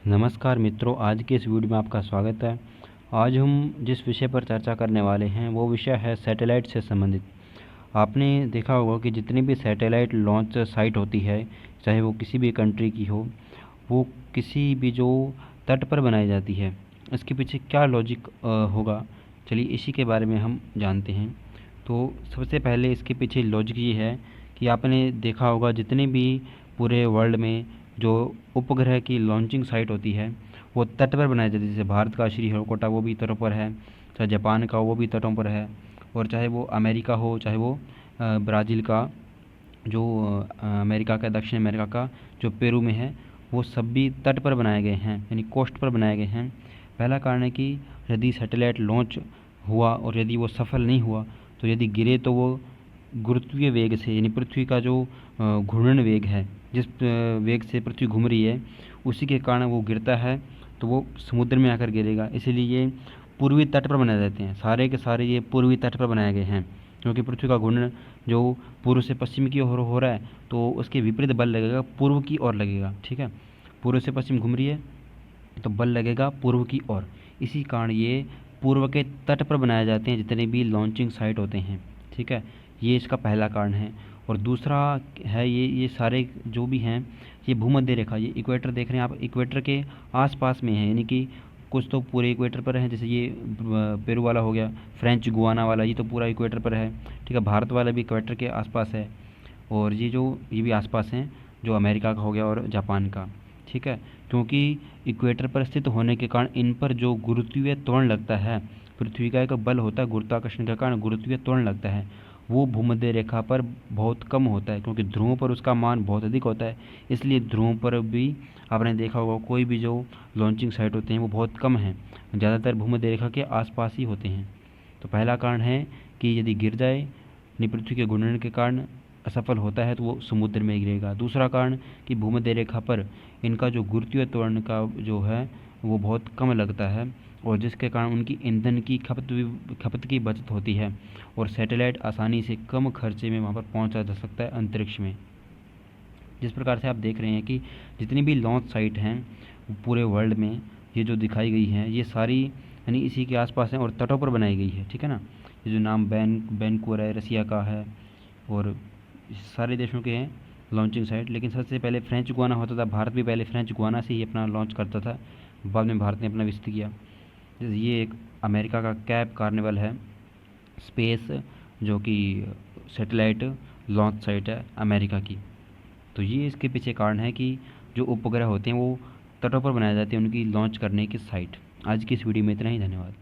नमस्कार मित्रों, आज के इस वीडियो में आपका स्वागत है। आज हम जिस विषय पर चर्चा करने वाले हैं वो विषय है सैटेलाइट से संबंधित। आपने देखा होगा कि जितनी भी सैटेलाइट लॉन्च साइट होती है, चाहे वो किसी भी कंट्री की हो, वो किसी भी जो तट पर बनाई जाती है, इसके पीछे क्या लॉजिक होगा, चलिए इसी के बारे में हम जानते हैं। तो सबसे पहले इसके पीछे लॉजिक ये है कि आपने देखा होगा जितने भी पूरे वर्ल्ड में जो उपग्रह की लॉन्चिंग साइट होती है वो तट पर बनाई जाती है। जैसे भारत का श्रीहरिकोटा वो भी तटों पर है, चाहे जापान का वो भी तटों पर है, और चाहे वो अमेरिका हो, चाहे वो ब्राज़ील का जो अमेरिका का, दक्षिण अमेरिका का जो पेरू में है, वो सब भी तट पर बनाए गए हैं, यानी कोस्ट पर बनाए गए हैं। पहला कारण है कि यदि सैटेलाइट लॉन्च हुआ और यदि वो सफल नहीं हुआ तो यदि गिरे तो वो गुरुत्वीय वेग से, यानी पृथ्वी का जो घूर्णन वेग है, जिस वेग से पृथ्वी घूम रही है, उसी के कारण वो गिरता है तो वो समुद्र में आकर गिरेगा। इसीलिए ये पूर्वी तट पर बनाए जाते हैं, सारे के सारे ये पूर्वी तट पर बनाए गए हैं, क्योंकि पृथ्वी का घूर्णन जो पूर्व से पश्चिम की ओर हो रहा है तो उसके विपरीत बल लगेगा, पूर्व की ओर लगेगा। ठीक है, पूर्व से पश्चिम घूम रही है तो बल लगेगा पूर्व की ओर। इसी कारण ये पूर्व के तट पर बनाए जाते हैं जितने भी लॉन्चिंग साइट होते हैं। ठीक है, ये इसका पहला कारण है। और दूसरा है ये सारे जो भी हैं, ये भूमध्य रेखा, ये इक्वेटर देख रहे हैं आप, इक्वेटर के आसपास में है, यानी कि कुछ तो पूरे इक्वेटर पर है। जैसे ये पेरू वाला हो गया, फ्रेंच गुआना वाला, ये तो पूरा इक्वेटर पर है। ठीक है, भारत वाला भी इक्वेटर के आसपास है, और ये भी आसपास हैं, जो अमेरिका का हो गया और जापान का। ठीक है, क्योंकि इक्वेटर पर स्थित होने के कारण इन पर जो गुरुत्वीय त्वरण लगता है, पृथ्वी का एक बल होता है गुरुत्वाकर्षण के कारण गुरुत्वीय त्वरण लगता है, वो भूमध्य रेखा पर बहुत कम होता है, क्योंकि ध्रुवों पर उसका मान बहुत अधिक होता है। इसलिए ध्रुवों पर भी आपने देखा होगा कोई भी जो लॉन्चिंग साइट होते हैं वो बहुत कम हैं, ज़्यादातर भूमध्य रेखा के आसपास ही होते हैं। तो पहला कारण है कि यदि गिर जाए, यानी पृथ्वी के घूर्णन के कारण असफल होता है, तो वो समुद्र में गिरेगा। दूसरा कारण कि भूमध्य रेखा पर इनका जो गुरुत्वीय त्वरण का जो है वो बहुत कम लगता है, और जिसके कारण उनकी ईंधन की खपत की बचत होती है, और सैटेलाइट आसानी से कम खर्चे में वहाँ पर पहुँचा जा सकता है अंतरिक्ष में। जिस प्रकार से आप देख रहे हैं कि जितनी भी लॉन्च साइट हैं पूरे वर्ल्ड में, ये जो दिखाई गई हैं, ये सारी यानी इसी के आसपास हैं और तटों पर बनाई गई है। ठीक है ना, ये जो नाम वैनकूवर है, रसिया का है, और सारे देशों के हैं लॉन्चिंग साइट। लेकिन सबसे पहले फ्रेंच गुआना होता था, भारत भी पहले फ्रेंच गुआना से ही अपना लॉन्च करता था, बाद में भारत ने अपना विस्तृत किया। जैसे ये एक अमेरिका का कैप कार्निवल है स्पेस, जो कि सैटेलाइट लॉन्च साइट है अमेरिका की। तो ये इसके पीछे कारण है कि जो उपग्रह होते हैं वो तटों पर बनाए जाते हैं, उनकी लॉन्च करने की साइट। आज की इस वीडियो में इतना ही, धन्यवाद।